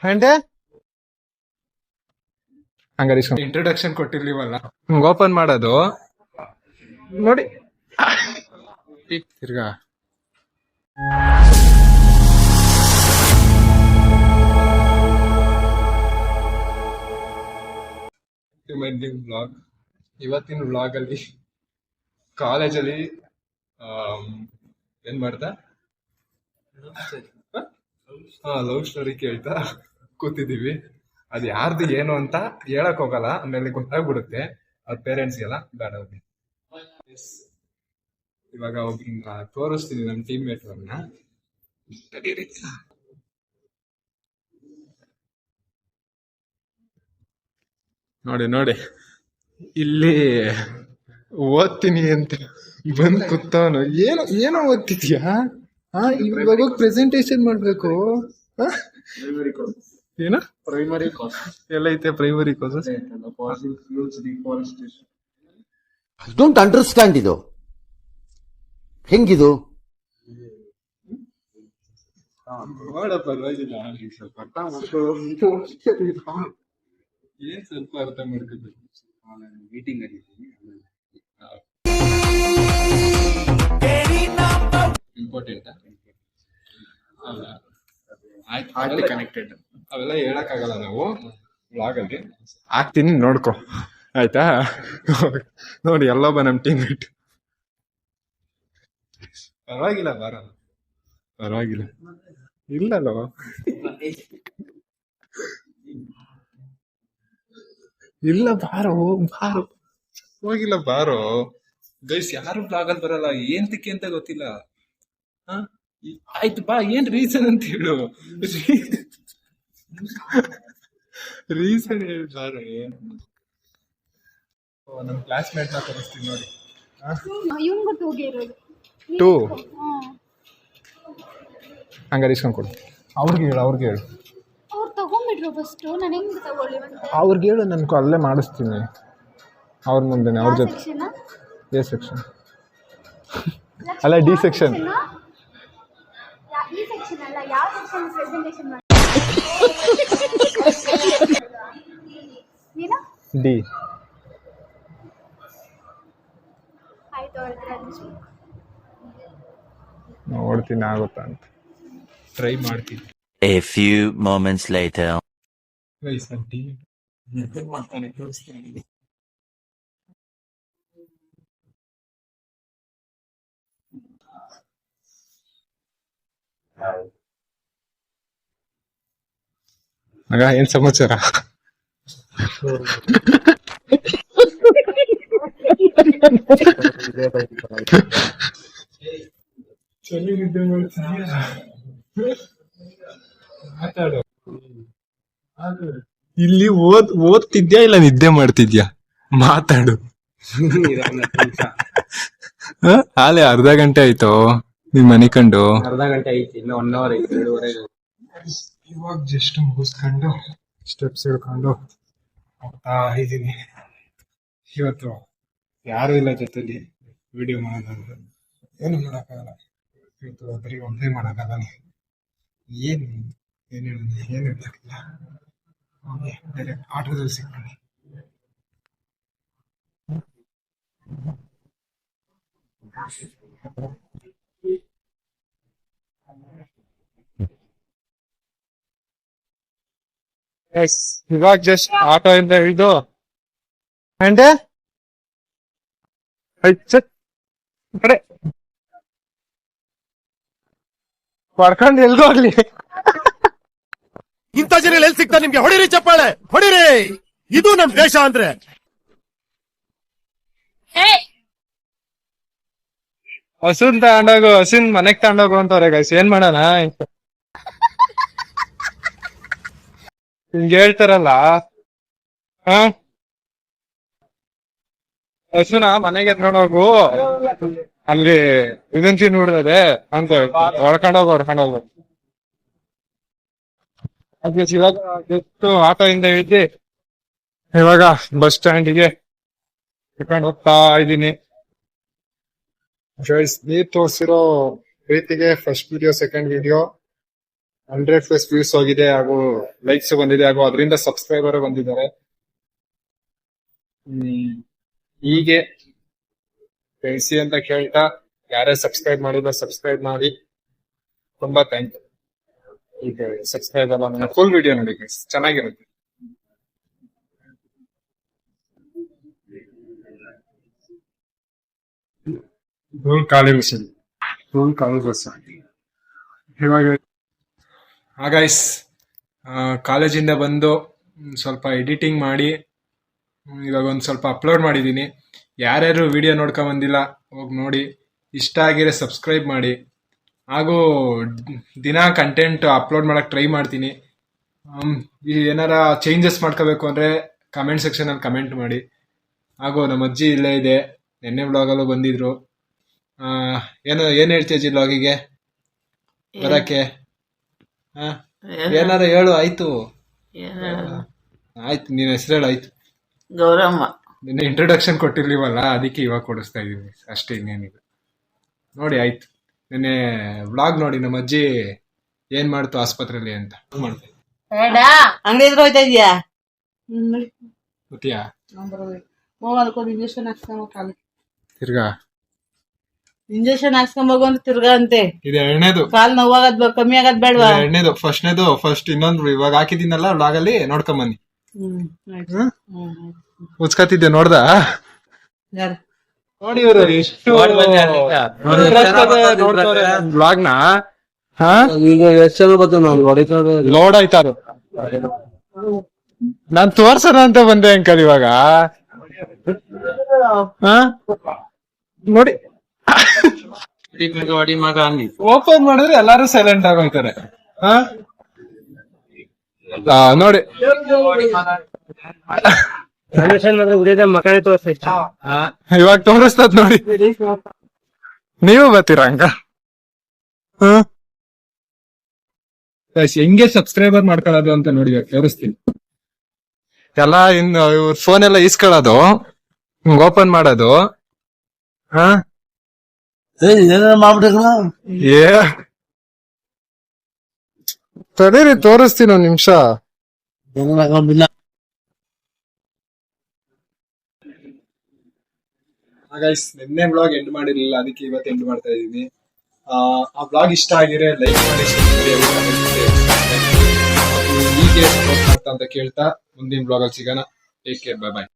ಅಂದ್ರೆ ಹಂಗಾರೆ introduction ಕೊಟ್ಟಿರ್ಲಿವಲ್ಲ, open ಮಾಡೋದು ನೋಡಿ ತಿರ್ಗಾ. ವ್ಲಾಗ್, ಇವತ್ತಿನ ವ್ಲಾಗ್ ಅಲ್ಲಿ ಕಾಲೇಜಲ್ಲಿ ಏನ್ ಮಾಡ್ತಾ ಲವ್ ಸ್ಟೋರಿ ಕೇಳ್ತಾ ಕೂತಿದೀವಿ. ಅದ್ ಯಾರ್ದು ಏನು ಅಂತ ಹೇಳಕ್ ಹೋಗಲ್ಲ, ಆಮೇಲೆ ಗೊತ್ತಾಗ್ಬಿಡುತ್ತೆ ಅವ್ರ ಪೇರೆಂಟ್ಸ್ಗೆಲ್ಲ. ಬೇಡ ಹೋಗಿ ಇವಾಗ ಒಬ್ಬ ತೋರಿಸ್ತೀನಿ ನಮ್ ಟೀಮ್ ಮೇಟ್ ಅವ್ರನ್ನ. ನೋಡಿ ನೋಡಿ ಇಲ್ಲಿ ಓದ್ತೀನಿ ಅಂತ ಬಂದ್ ಕೂತವನು. ಏನೋ ಏನೋ ಓದ್ತಿದ್ಯಾ? ಇವಾಗ ಪ್ರೆಸೆಂಟೇಶನ್ ಮಾಡ್ಬೇಕು. ಏನ ಪ್ರೈಮರಿ ಕೋರ್ಸ್ ಎಲ್ಲ ಐತೆ? Primary course don't understand. ಇದು ಹೆಂಗಿದು? ಪರವಾಗಿಲ್ಲ, ಏನ್ ಸ್ವಲ್ಪ ಅರ್ಥ ಮಾಡ್ಕೋಬೇಕು. ಮೀಟಿಂಗ್ ಇಂಪಾರ್ಟೆಂಟ್ ಆಯ್ತು, ಕನೆಕ್ಟೆಡ್ ಅವೆಲ್ಲ ಹೇಳಕ್ ಆಗಲ್ಲ ನಾವು ವ್ಲಾಗ್ ಅಲ್ಲಿ. ಹಾಕ್ತೀನಿ ನೋಡ್ಕೊ ಆಯ್ತಾ? ನೋಡಿ ಎಲ್ಲೊಬ್ಬ ನಮ್ ಟೀಮ್ ಮೇಟ್. ಪರವಾಗಿಲ್ಲ ಬಾರ, ಪರವಾಗಿಲ್ಲ ಇಲ್ಲಲ್ಲೋ. ಇಲ್ಲ ಬಾರೋ ಬಾರೋ, ಹೋಗಿಲ್ಲ ಬಾರೋ. ಗೈಸ್ ಯಾರು ಬ್ಲಾಗ್ ಅಲ್ಲಿ ಬರಲ್ಲ, ಏಂತಕ್ಕೆ ಅಂತ ಗೊತ್ತಿಲ್ಲ. ಆಯ್ತು ಬಾ, ಏನ್ ರೀಸನ್ ಅಂತ ಹೇಳು. ರೀಸನ್ ಹೇಳಿ ಬಾರೋ. ನಮ್ ಕ್ಲಾಸ್ ಮೇಟ್ ನ ತೋರಿಸ್ತೀನಿ ನೋಡಿ. ಟೂ ಹಂಗಾರೆ ಇಸ್ಕೊಂಡ್ ಕೊಡು. ಅವ್ರಿಗೆ ಹೇಳು, ಅವ್ರಿಗೆ ಹೇಳು. ಅವ್ರಿಗೆ ಹೇಳು, ನನ್ಕು ಅಲ್ಲೇ ಮಾಡಿಸ್ತೀನಿ ಅವ್ರ ಮುಂದೆನೆ, ಅವ್ರ ಜೊತೆ. ಎ ಸೆಕ್ಷನ್ ಅಲ್ಲ, ಡಿ ಸೆಕ್ಷನ್. ಡಿ. ನೋಡ್ತೀನಿ ಆಗುತ್ತಾ ಅಂತ ಟ್ರೈ ಮಾಡ್ತೀನಿ. A few moments later. ಮಗ ಏನ್ ಸಮಾಚಾರ? ಮಾತಾಡು. ಇಲ್ಲಿ ಓದ್ತಿದ್ಯಾ ಇಲ್ಲ ನಿದ್ದೆ ಮಾಡ್ತಿದ್ಯಾ? ಮಾತಾಡು. ಹಾಲೆ ಅರ್ಧ ಗಂಟೆ ಆಯ್ತು ನಿಮ್ ಮನೆ ಕಂಡು. ಅರ್ಧ ಗಂಟೆ ಐತಿ, ಇನ್ನು 1 hour ಐತಿ, 2:30. ಇವಾಗ ಜಸ್ಟ್ ಮುಗಿಸ್ಕೊಂಡು ಸ್ಟೆಪ್ಸ್ ಹಿಡ್ಕೊಂಡು ಹೋಗ್ತಾ ಇದ್ದೀನಿ. ಇವತ್ತು ಯಾರು ಇಲ್ಲ ಜೊತೆಲಿ ವಿಡಿಯೋ ಮಾಡೋದಂದ್ರೆ, ಏನು ಮಾಡೋಕ್ಕಾಗಲ್ಲ. ಇವತ್ತು ಬರೀ ಒಬ್ಬನೇ ಮಾಡೋಕ್ಕಾಗಲ್ಲ. ಏನು ಹೇಳಕ್ಕಿಲ್ಲ. ಡೈರೆಕ್ಟ್ ಆಟೋದಲ್ಲಿ ಸಿಗ್ತೀನಿ. ಇವಾಗ ಜಸ್ಟ್ ಆಟೋ ಇಂದ ಇಳಿದು ಅಂಡೆ ಕಡೆ ಪಡ್ಕೊಂಡು ಎಲ್ಗೂ ಹೋಗ್ಲಿ. ಇಂಥ ಜನ ಎಲ್ಲಿ ಸಿಗ್ತಾ ನಿಮ್ಗೆ? ಹೊಡಿರಿ ಚಪ್ಪಾಳೆ, ಹೊಡಿರಿ. ಇದು ನಮ್ ದೇಶ ಅಂದ್ರೆ. ಹಸುನ್ ತಗೊಂಡೋಗು, ಹಸುನ್ ಮನೆಗ್ ತಗೊಂಡೋಗು ಅಂತವ್ರೆ ಗೈಸ್. ಏನ್ ಮಾಡೋಣ? ಹಿಂಗ ಹೇಳ್ತಾರಲ್ಲ, ಹಸುನ ಮನೆಗೆ ಎತ್ಕೊಂಡೋಗು, ಅಲ್ಲಿ ಇದನ್ ತಿನ್ಬಿಡ್ತದೆ ಅಂತ ಹೊಡ್ಕೊಂಡೋಗು. ಅದೇ ಇವಾಗ ಎಷ್ಟು ಆಟೋ ಇಂದ ಇಳಿದು ಇವಾಗ ಬಸ್ ಸ್ಟ್ಯಾಂಡಿಗೆ ಕರ್ಕೊಂಡು ಹೋಗ್ತಾ ಇದ್ದೀನಿ. ನೀರ್ ತೋರ್ಸಿರೋ ಪ್ರೀತಿಗೆ first video, second video 100+ views ಹೋಗಿದೆ ಹಾಗೂ ಲೈಕ್ಸ್ ಬಂದಿದೆ ಹಾಗೂ ಅದರಿಂದ ಸಬ್ಸ್ಕ್ರೈಬರ್ ಬಂದಿದ್ದಾರೆ. ಹೀಗೆ ಬೆಳೆಸಿ ಅಂತ ಕೇಳ್ತಾ, ಯಾರೇ ಸಬ್ಸ್ಕ್ರೈಬ್ ಮಾಡಿಲ್ಲ ಸಬ್ಸ್ಕ್ರೈಬ್ ಮಾಡಿ. ತುಂಬಾ ಥ್ಯಾಂಕ್ ಯು. ಈಗ ಸಬ್ಸ್ಕ್ರೈಬ್ ಎಲ್ಲ ನನ್ನ ಫುಲ್ ವಿಡಿಯೋ ನೋಡಿ guys, ಚೆನ್ನಾಗಿರುತ್ತೆ. ಧೂಳ್ ಖಾಲಿ ಬಸ್ ಇವಾಗ ಗೈಸ್ ಕಾಲೇಜಿಂದ ಬಂದು ಸ್ವಲ್ಪ ಎಡಿಟಿಂಗ್ ಮಾಡಿ ಇವಾಗ ಒಂದ್ ಸ್ವಲ್ಪ ಅಪ್ಲೋಡ್ ಮಾಡಿದೀನಿ. ಯಾರ್ಯಾರು ವಿಡಿಯೋ ನೋಡ್ಕೊಂಡ್ ಬಂದಿಲ್ಲ ಹೋಗಿ ನೋಡಿ. ಇಷ್ಟ ಆಗಿದ್ರೆ ಸಬ್ಸ್ಕ್ರೈಬ್ ಮಾಡಿ. ಹಾಗೂ ದಿನ ಕಂಟೆಂಟ್ ಅಪ್ಲೋಡ್ ಮಾಡಕ್ ಟ್ರೈ ಮಾಡ್ತೀನಿ. ಏನಾರ ಚೇಂಜಸ್ ಮಾಡ್ಕೋಬೇಕು ಅಂದ್ರೆ ಕಮೆಂಟ್ ಸೆಕ್ಷನ್ ಅಲ್ಲಿ ಕಮೆಂಟ್ ಮಾಡಿ. ಹಾಗೂ ನಮ್ಮ ಅಜ್ಜಿ ಇಲ್ಲೇ ಇದೆ, ನೆನ್ನೆ ಬ್ಲಾಗಲ್ಲೂ ಬಂದಿದ್ರು. ಏನ್ ಹೇಳ್ತೀಯ ಅಜ್ಜಿ ಬ್ಲಾಗಿಗೆ ಬರಕ್ಕೆ? ಏನಾರ ಹೇಳು. ಆಯ್ತು ಆಯ್ತು, ನೀನ್ ಹೆಸರು ಹೇಳು. ಆಯ್ತು, ಗೌರಮ್ಮ. ನಿನ್ನೆ ಇಂಟ್ರೊಡಕ್ಷನ್ ಕೊಟ್ಟಿರ್ಲಿವಲ್ಲ, ಅದಕ್ಕೆ ಇವಾಗ ಕೊಡಿಸ್ತಾ ಇದೀನಿ ಅಷ್ಟೇ, ಇನ್ನೇನಿದೆ. ನೋಡಿ ಆಯ್ತು, ನಿನ್ನೆ ವ್ಲಾಗ್ ನೋಡಿ ನಮ್ಮ ಅಜ್ಜಿ ಏನ್ ಮಾಡ್ತು ಆಸ್ಪತ್ರೆಯಲ್ಲಿ ಅಂತ ಮಾಡ್ತಾ ಅಂಗಡಿ ಎದುರು ಹೋಯ್ತಾ ಇದೀಯಾ? ಗೊತ್ತೀಯಾ? ಅದಕ್ಕೊಂದು ಇಂಜೆಕ್ಷನ್ ಹಾಕ್ಸ್ಕೊಂಬ, ತಿರ್ಗಾ ಇಂಜೆಕ್ಷನ್ ಹಾಕ್ಸ್ಕೊಂಬೋಗು ಅಂತ ತಿರ್ಗಾ ಅಂತೆ. ಇದು ಎರಡನೇದು. ಕಾಲ್ ನೋವಾಗದ್ ಕಮ್ಮಿ ಆಗದ್ ಬೇಡವಾ? ಎರಡನೇದು. ಫಸ್ಟ್ ಇನ್ನೊಂದು ಇವಾಗ ಹಾಕಿದ್ದೀನಲ್ಲ ವ್ಲಾಗ್ ಅಲ್ಲಿ, ನೋಡ್ಕೊಂಡ್ ಬನ್ನಿ. ಉಚ್ಕತಿದ್ದೆ ನೋಡ್ದ? ನೋಡಿ ಇವರು ಎಷ್ಟು ವ್ಲಾಗ್ ನ ಈಗ ಎಷ್ಟು ಜನ ಬರ್ತಾವ ನಾವು ಹೊಡಿತಾರೆ. ಲೋಡ್ ಆಯ್ತಾರು. ನಾನ್ ತೋರ್ಸೋಣ ಅಂತ ಬಂದೆ ಅಂಕಲ್ ಇವಾಗ. ನೋಡಿ ಹೊಡಿ ಮಗ ಅನ್ನಿ. ಓಪನ್ ಮಾಡಿದ್ರೆ ಎಲ್ಲಾರು ಸೈಲೆಂಟ್ ಆಗೋಯ್ತಾರೆ. ನೋಡಿ ಮಕ್ಕಳೇ ತೋರಿಸ ಇವಾಗ ತೋರಿಸ್ತದ ನೋಡಿ. ನೀವು ಬರ್ತೀರಾ ಅಂಕ? ಹೆಂಗೆ ಸಬ್ಸ್ಕ್ರೈಬರ್ ಮಾಡ್ಕೊಳ್ಳೋದು ಅಂತ ನೋಡಿ ಇವಾಗ ತೋರಿಸ್ತೀನಿ. ಎಲ್ಲ ಇನ್ನು ಇವ್ರ ಫೋನ್ ಎಲ್ಲ ಈಸ್ಕೊಳ್ಳೋದು, ಓಪನ್ ಮಾಡೋದು. ಏ ತಡೀರಿ, ತೋರಿಸ್ತೀನಿ ಒಂದ್ ನಿಮಿಷ. ನಿನ್ನೆ ಬ್ಲಾಗ್ ಎಂಡ್ ಮಾಡಿರ್ಲಿಲ್ಲ, ಅದಕ್ಕೆ ಇವತ್ತು ಎಂಡ್ ಮಾಡ್ತಾ ಇದೀನಿ. ಆ ಬ್ಲಾಗ್ ಇಷ್ಟ ಆಗಿದ್ರೆ ಲೈಕ್ ಮಾಡಿ, ಹೀಗೆ ಸಪೋರ್ಟ್ ಮಾಡ್ತಾ ಅಂತ ಕೇಳ್ತಾ ಮುಂದಿನ ಬ್ಲಾಗ್ ಅಲ್ಲಿ ಸಿಗೋಣ. ಟೇಕ್ ಕೇರ್, ಬೈ ಬಾಯ್.